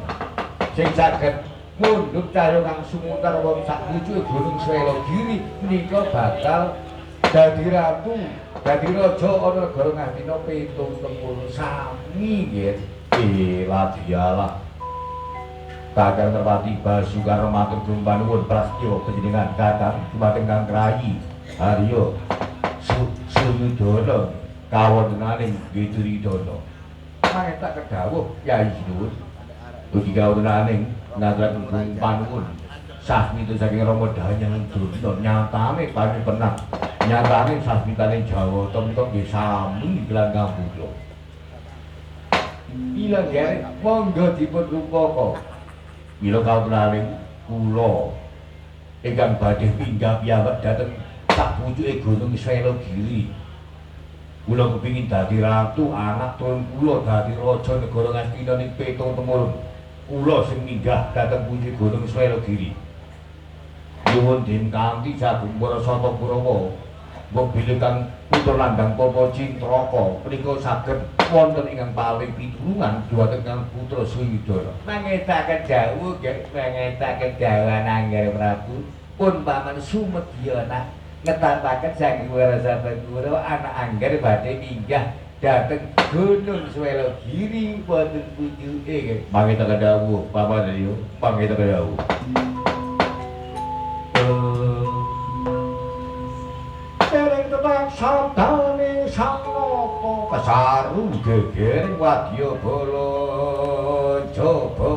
sing saged mundhut cahya kang sumunar wonten sak pucuke gunung Swelogiri menika bakal dadi ratu dadi raja ana negara Ngastina 70 sami nggih dialah Kakang Nerpati Basudarma matur nuwun prastya panjenengan kakang dumateng Kang Krayi Harya Suyudana kawontenaning Duryudana. Mangke tak kedhawuh Yayi nuwun. Ugi kawunaning ngaturaken panuwun sasmita saking Rama Danyang Drona nyatane panipenak nyatane sasmitane Jawa menika nggih sami kelan Ngapura. Bila garek monggo dipun rupaka. Bila kawunaning kula ingkang badhe pinggah piyambak dhateng sak pucuke Gunung Swelogiri. Kula kepingin dadi ratu, anak turun kula dadi raja negara Ngastina ning petung temurun. Kula sing minggah dhateng pucuke Gunung Swelogiri. Nyuwun den kanthi Jagung Parasata Kurawa. Mbok bilih kang putra landang Papa Cintraka menika saged wonten ingkang paling pitulungan dhumateng kang putra Sriwidaya. Mangetaken dawuh nggih, mangetaken dawuh Angger Prabu. Pun paman sumedya ngetapaken saking Wirasabad Kurawa anak Angger badhe minggah dhateng Gunung Swelogiri wonten pucuke nggih. Mangetaken dawuh paman yo, mangetaken dawuh. Dereng tetap sabdane sanapa kasaru gegering wadya bala jaba.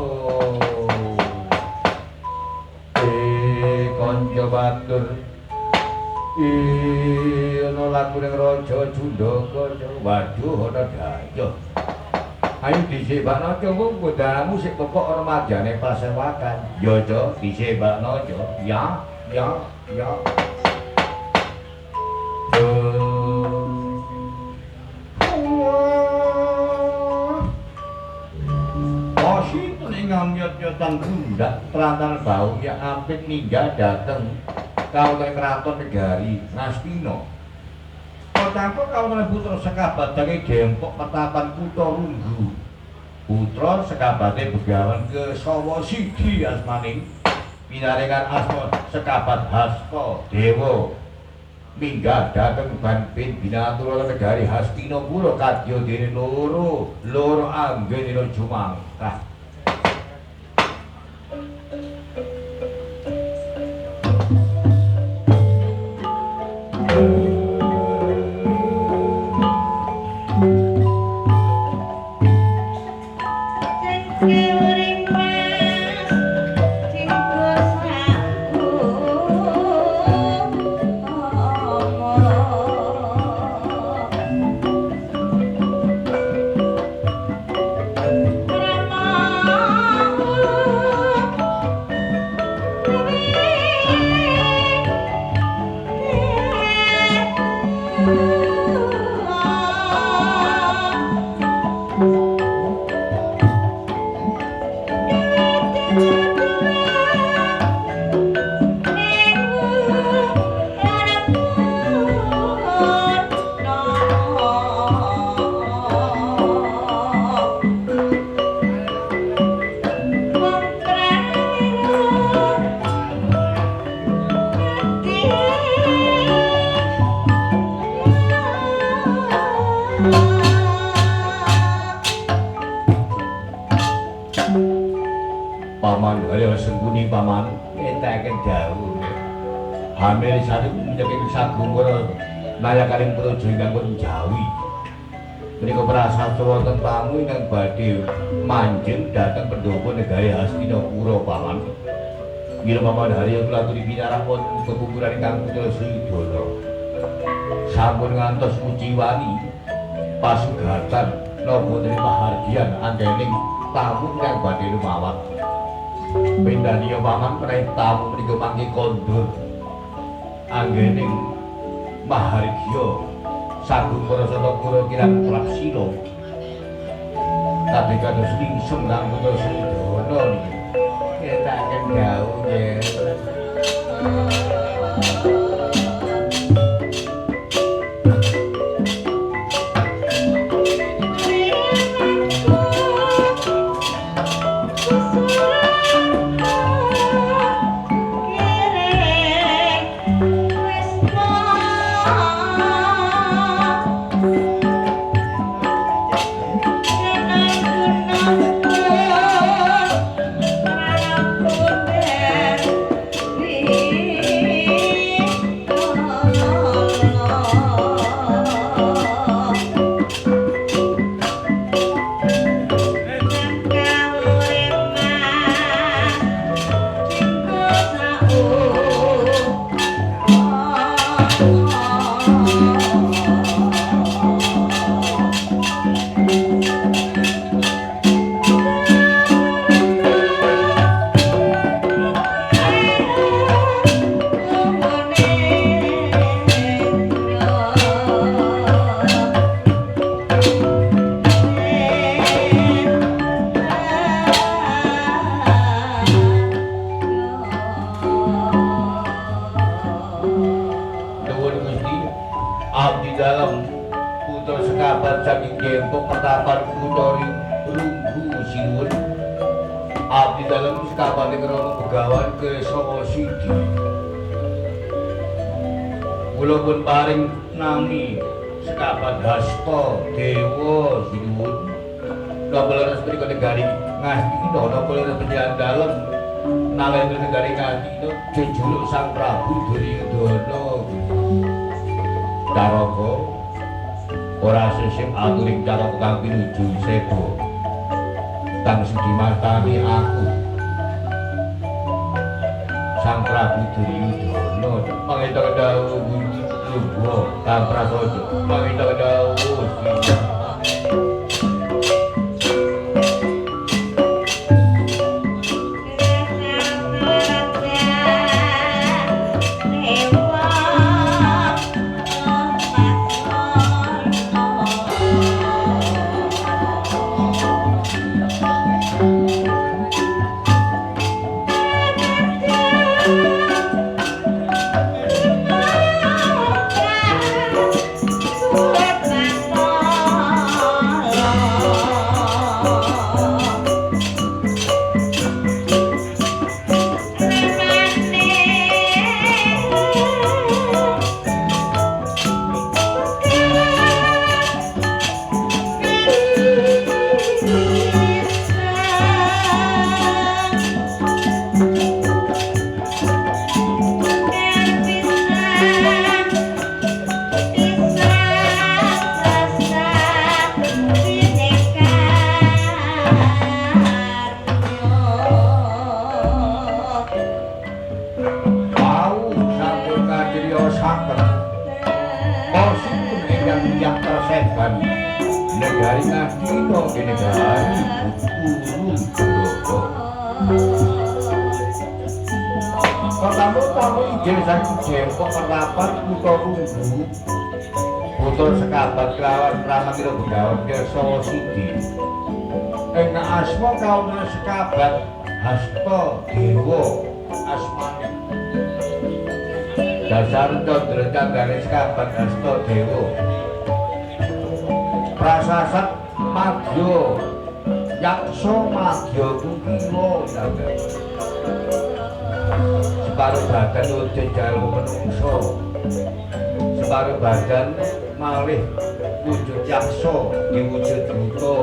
Kanca batur ana lakuning raja Jundaka waduh ana daya. Ayo disebakno wong kodhamu sik pokok remadane pasewakan. Ya, Cok, disebakno, Cok. Ya. Wasipun ingkang nyot-nyotan bundak terantan bau ya ampit ninggah dhateng kawula kraton negari Ngastina. Kocampo kawula putra sekabat saking Dempok Petapan Kutha Runggu. Putra sekabate begawan ke Sawa Sidi asmaning pinaringan asma sekabat Hasta Dewa. Minggah dhateng Banpin Binatura negari Hastinapura kadya dene loro anggenira jumangkah. Paman Harya Sengkuni paman ngentaken dawuh. Hamil satu nyeking sagumara nayakaning praja ingkang pun Jawi. Menika prasasti wonten tamu ingkang badhe manjing dhateng pendopo negari Hastinapura paman. Mila paman Harya kula aturi pinarak wonten pepukuran ingkang putra Sriwidaya. Sampun ngantos ujiwani pasugatan napa nrima hardian anggening tamu ingkang badhe lumawat. Bendaniya paman menawi tamu menika mangke kondur anggening mahargya Sagung Parasata Kura kirang Praksila tapi kados lingsem lan putra Sridana niki ketaken dawuh nggih. Yeah. saking Gempok Pertapan Kutori Runggu Sinuwun abdi dalem Sekabaning Rama Begawan ke Sanga Sidi. Kula pun paring nami Sekabat Hasta Dewa Sinuwun. Napa leres mriku negari Ngastina napa leres penjalan dalem nalendra negari Ngastina jejuluk Sang Prabu Duryudana. Caraka ora sesem aturing caraka kang pinuju sebo kang sing dimartani aku Sang Prabu Duryudana pangestu dawuh Lungguh kang prasaja pangestu dawuh negari Ngastina kene negari pertama-tama inggih saking Gempok Pertapan Kutha Runggu putra Sekabat kelawan Ramanira Begawan Sanga Sidi. Ing asma kauna Sekabat Hasta Dewa asmane. Dasar Candra Candane Sekabat Hasta Dewa. Prasasat Madya Yaksa Madya Kukila sampeyan. Separuh badan wujud jaluk menungso. Separuh badan malih wujud yaksa diwujud buta.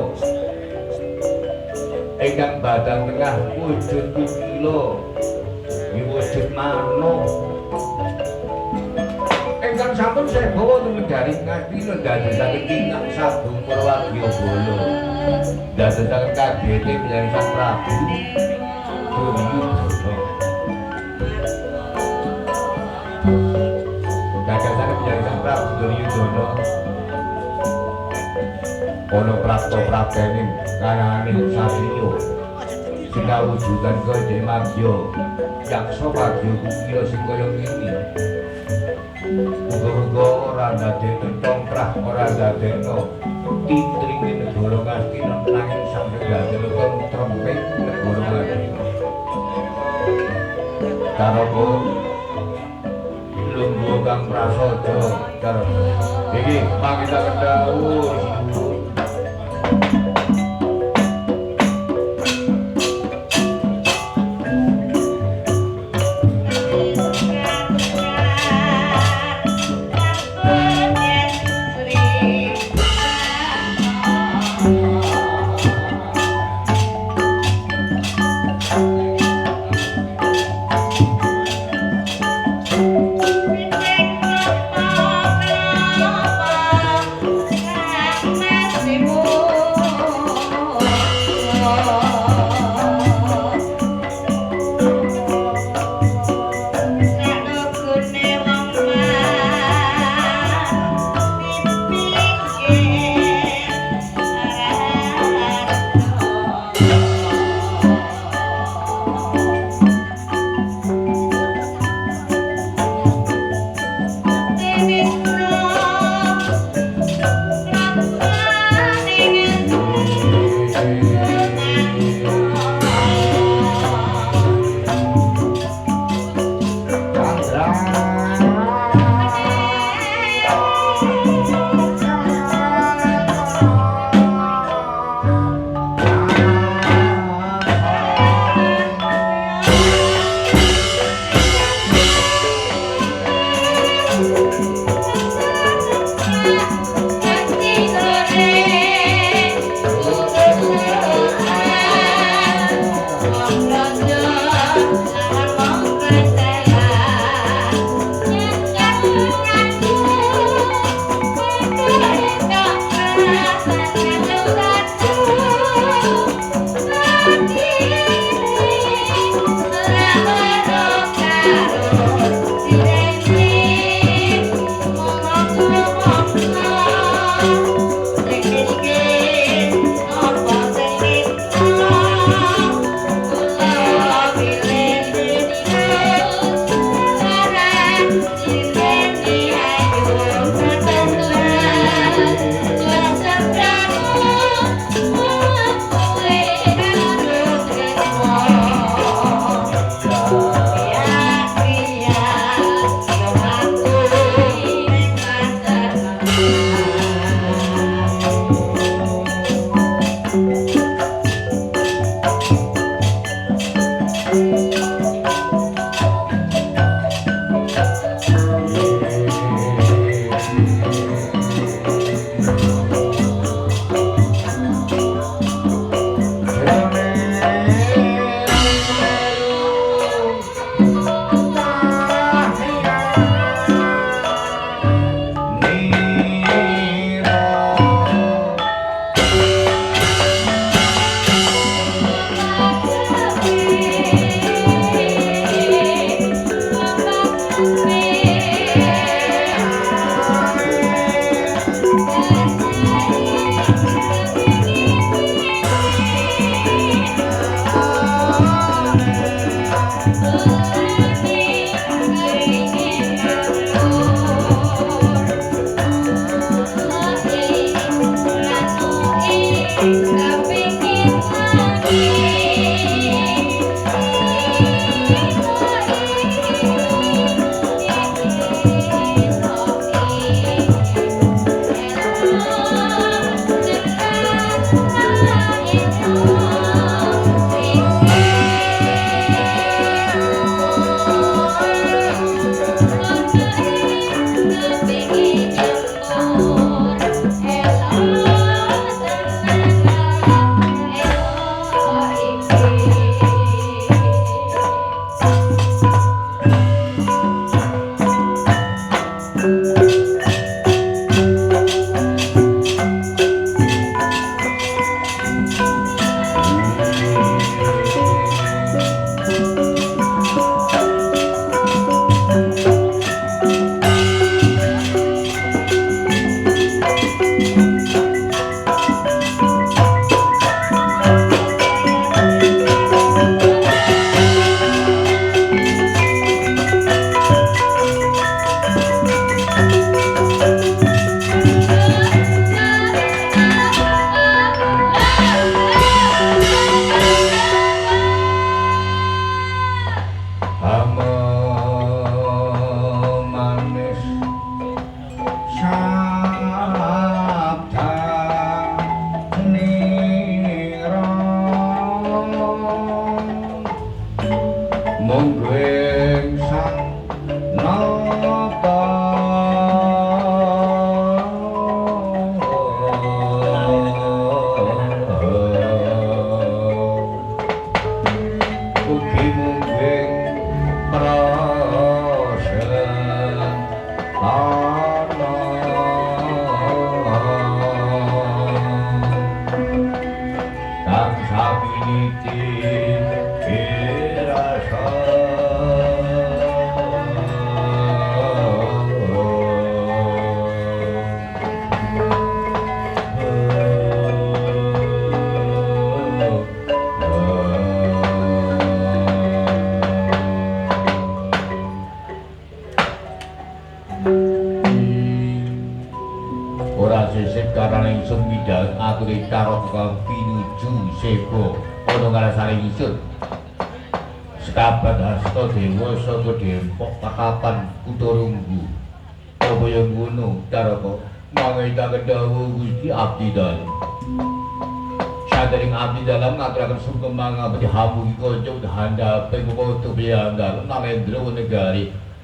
Ingkang badan tengah wujud kukila diwujud manuk. Ingkang sampun saya bawa untuk negari Ngastina dadosaken Kinang Sagung Purwadyabala. Dadosaken KGT menjadi Sang Prabu Duryudana. Dadosaken menjadi Sang Prabu Duryudana. Ana prapta-praptene kanane satriya sing kawujudan kaya dene Madya Yaksa Madya Kukila sing kaya ngene. Muga-muga ora ndadekno tongkrah, ora ndadekno tintringe negara Ngastina nanging sampe ndadekno tentreme negara Ngastina. Caraka Lungguh kang prasaja caraka. Iki pangitaken dawuh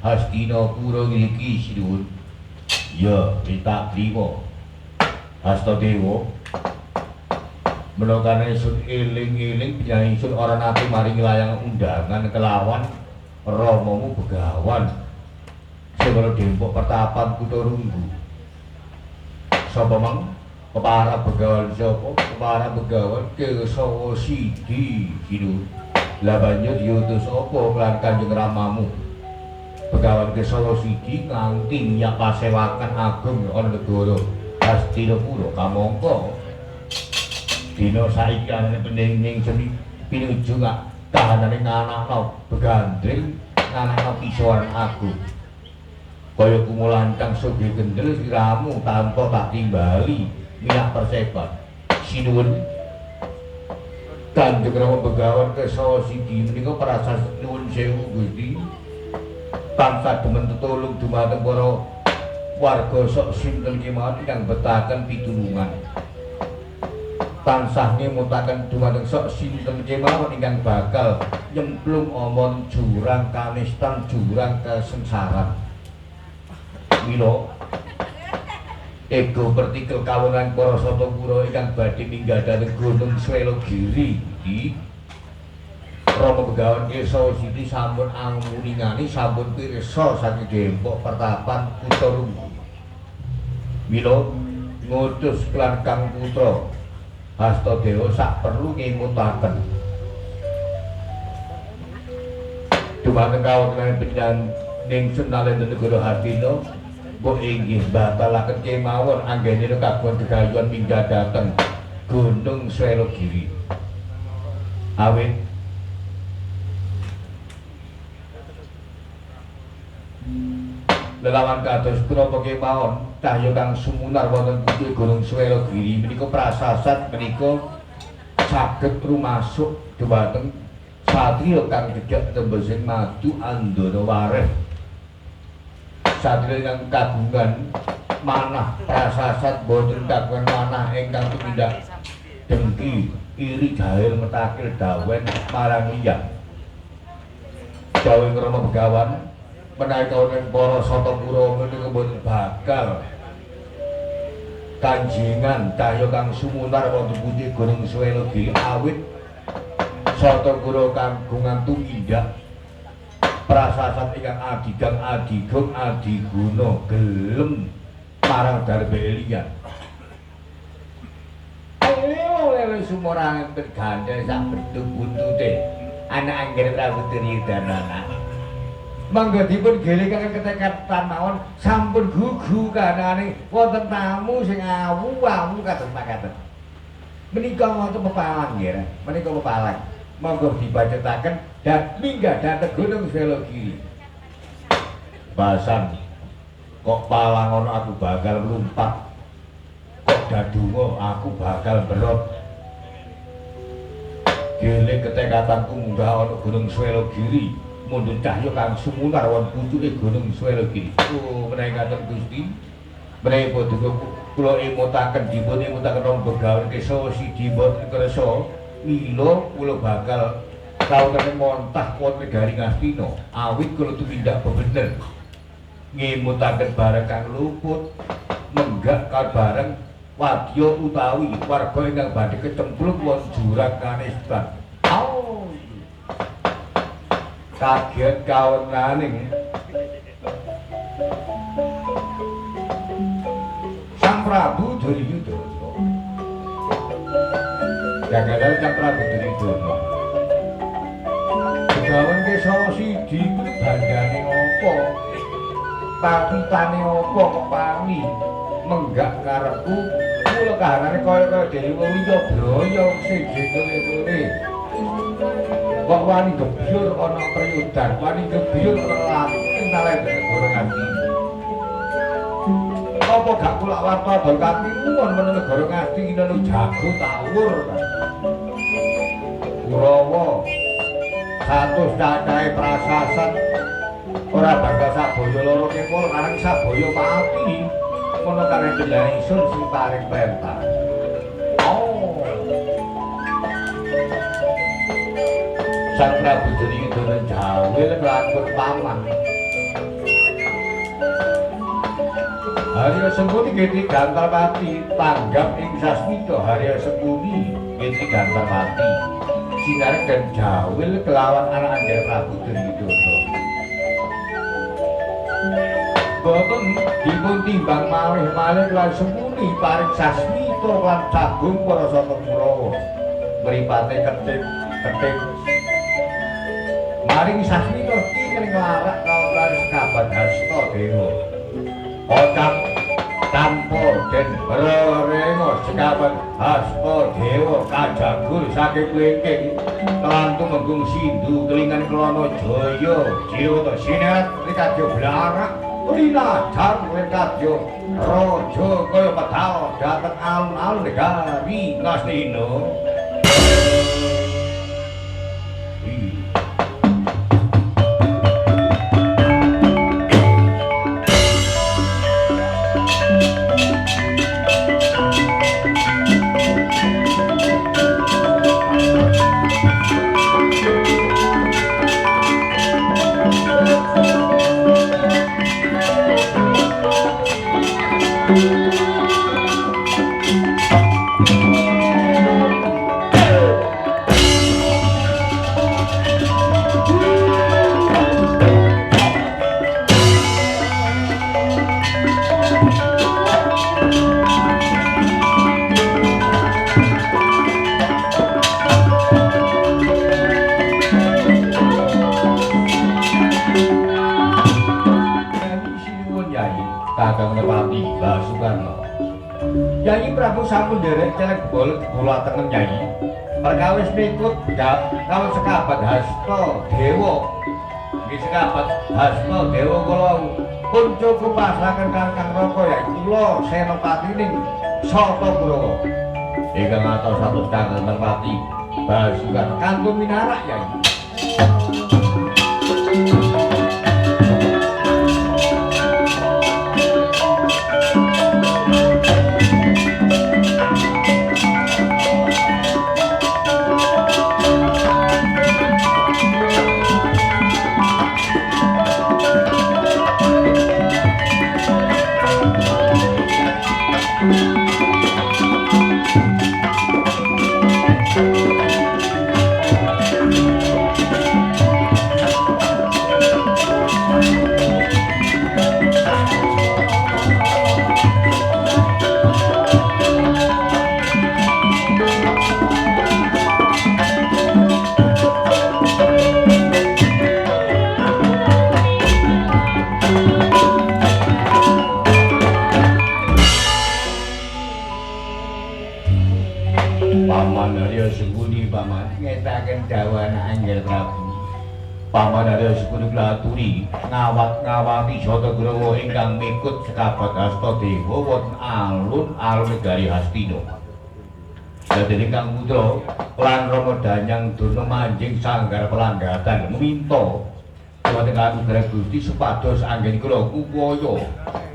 Hastinapura ngriki sinuwun. Ya, pitak trima. Hastadewa. Menokane sun eling-eling penyanyi sun ora nate maring layang undangan kelawan Ramamu Begawan. Sing Dempok Pertapan Kutorunggu. Sapa mang? Kepara Begawan sapa? Kepara Begawan Kesawa Sidi sinuwun. Lah banjur diutus apa lan Kanjeng Ramamu? Begawan Kesawa Sidi nganti nyak pasewakan agung ana negara Hastinapura kamangka dina saiki anane pendinging seni pinuju gak kahanane nganakno begandring nganakno pisowan agung kaya kumulancang sugih gendel siramu tanpa tak timbali miyak persepan sinuwun Kanjeng Rama Begawan Kesawa Sidi menika prasas nuwun sewu Gusti tansah demen tetulung dumateng para warga sok sinten kemawon ingkang betahaken pitulungan. Tansah ngemutaken dumateng sok sinten kemawon ingkang bakal nyemplung omon jurang kanistan jurang kesengsaran. Mila ego pertikel kawunan para Satapura ingkang badhe minggah dhateng Gunung Swelogiri iki Rama Begawan Kesawa Sidi sampun angmuningani sampun pirsa saking Dempok Pertapan Kutorunggu. Mila ngutus klan Kang Putra Hastadewa sak perlu ngemutaken dumateng kawontenan penyanyi Senalendra Negara Hastina mbok inggih batalaken kemawon anggenipun kagungan gegayuhan minggah dhateng Gunung Swelogiri. Awit lelawan kados punapa kemawon cahya kang sumunar wonten pucuk Gunung Swelogiri menika prasasat menika saged rumasuk dhumateng satriya kang gedhek tembesing madu andana wareh. Satriya kang kagungan manah prasasat boten kagungan manah ingkang tumindak dengki iri jahil metakil dawen marang liya. Dawuh Rama Begawan menawi kawonten para Satapura menika boten bakal kanjingan cahya kang sumunar wonten pucuk Gunung Swelogiri awit Satapura kagungan tumindak prasasat ingkang adigang adigung adiguna gelem marang darbe liyan. Oleh sumurang enten gandeng sak bentuk buntute anak Angger Prabu Duryudana. Mangga dipun gelekaken ketekatan mawon sampun gugu kanane wonten tamu sing awu-awu kados makaten. Menika wonten pepalang nggih, menika pepalang. Monggo dibacetaken dan minggah dhateng Gunung Swelogiri. Basan kok palang ana aku bakal mlumpat. Kok dadungo aku bakal berot. Gelek ketekatanku munggah ana Gunung Swelogiri. Mundhut cahya kang sumunar wonten pucuke Gunung Swelogiri. Oh, menawi ngaten Gusti. Menawi paduka kula emutaken dipun emutaken rong begawan kesa siji boten kersa. Mila kula bakal kawonten montah wonten negari Ngastina. Awit kula tumindak bebener. Ngemutaken bareng kang luput, menggak bareng wadya utawi warga ingkang badhe kecemplung wonten jurang kanistan. Oh. Kaget kawenaning Sang Prabu Duryudana. Jagalan Sang Prabu Duryudana. Begawan kesa siji kuwi bandane apa? Papitane apa kok pami menggak karepku kula kahanane kaya dhewe wong liya braya sing jengkel-jengkele. Kok wani gebyur ana priyudan, wani gebyur ana lampung nalendra negara Ngastina. Apa gak kula warta dol katimun menawa negara Ngastina nu jago tawur. Kurawa satus cacahe prasasat ora bakal sabaya loro kepul kareng sabaya pati. Mono kare Dyang Ingsun sing paring perintah. Oh. Sang Prabu Duryudana jawil kelakon paman. Harya Sengkuni nggih Gantarpati tanggap ing sasmita Harya Sengkuni nggih Gantarpati. Sinareng dan jawil kelawan anak Angger Prabu Duryudana. Boten dipun timbang malih-malih lan Sengkuni paring sasmita lan cagung para sata Kurawa. Mripate ketik maring sasmita ing larak kawan sekabat hasta dewa. Ocap tanpa den rerenga sekabat hasta dewa kajagur saking wingking kelantung menggung sindu kelingan kelana jaya jiwa sinet rikadya blarak rinajar rikadya raja kaya medal dhateng alun-alun negari Ngastina. Nyai Prabu sampun derek celeng bol bola tengen nyai. Perkawis mikut kawon sekabat hasta dewa. Nggih sekabat hasta dewa kula pun cukup pasrahaken Kakang Raka yaiku kula senopatining Sata Kurawa. Ingkang atos satus Kakang Merpati basukan kantun minarak nyai. pamanarya sekutu laturi ngawat-ngawati Jatagrawa ingkang mikut sekabat Hastadewa wonten alun-alun negari Hastina. Dadi Kang Putra lan Rama Danyang Durna manjing sanggar pelanggatan minta wonten kanugrahan Gusti supados anggenipun upaya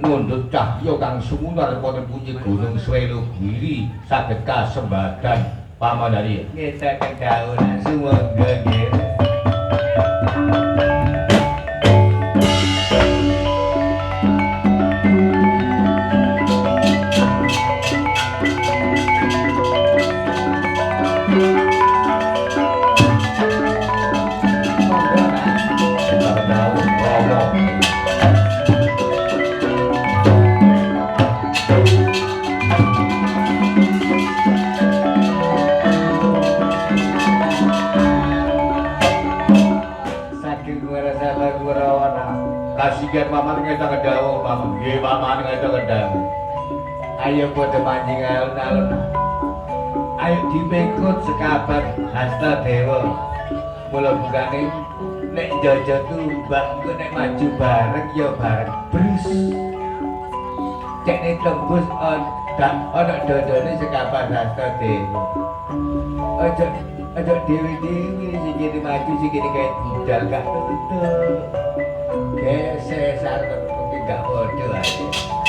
ngundhut cahya kang sumunar wonten pundi Gunung Swelo Giri saged kasembadan pamanarya. Ngetaken daun sumangga nggih. Kasihan paman ngeta kedawa paman. Nggih paman ngeta kedawa. Ayo padha manjing alun-alun. Ayo dimengkut sekabat Hastadewa. Mula bukane nek jaja tumbak engko nek maju bareng ya bareng brus. Cekne tembus ana dodone sekabat Hastadewa. Aja dewi-dewi sing kene maju sing kene kae budal gak tutuk. Geser sareng kok gak padha ae.